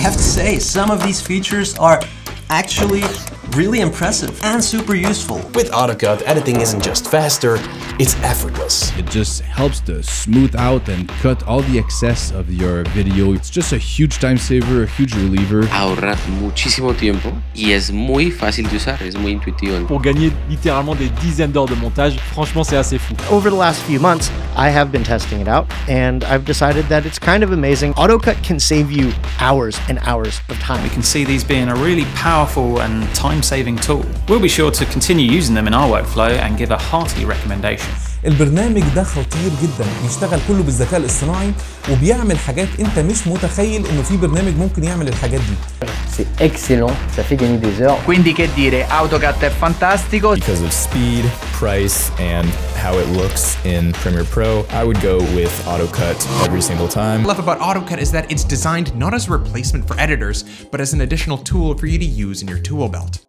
have to say, some of these features are actually really impressive and super useful. With AutoCut, editing isn't just faster, it's effortless. It just helps to smooth out and cut all the excess of your video. It's just a huge time saver, a huge reliever. Ahorra muchísimo tiempo y es muy fácil de usar, es muy intuitivo. Pour gagner littéralement des dizaines d'heures de montage, franchement c'est assez fou. Over the last few months, I have been testing it out and I've decided that it's kind of amazing. AutoCut can save you hours and hours of time. We can see these being a really powerful and time-saving tool. We'll be sure to continue using them in our workflow and give a hearty recommendation. البرنامج ده خطير جدا، بيشتغل كله بالذكاء الاصطناعي وبيعمل حاجات انت مش متخيل انه في برنامج ممكن يعمل الحاجات دي. C'est excellent, ça fait gagner des heures. Quindi che dire, AutoCut è fantastico. Because of speed, price, and how it looks in Premiere Pro, I would go with AutoCut every single time. What I love about AutoCut is that it's designed not as a replacement for editors, but as an additional tool for you to use in your tool belt.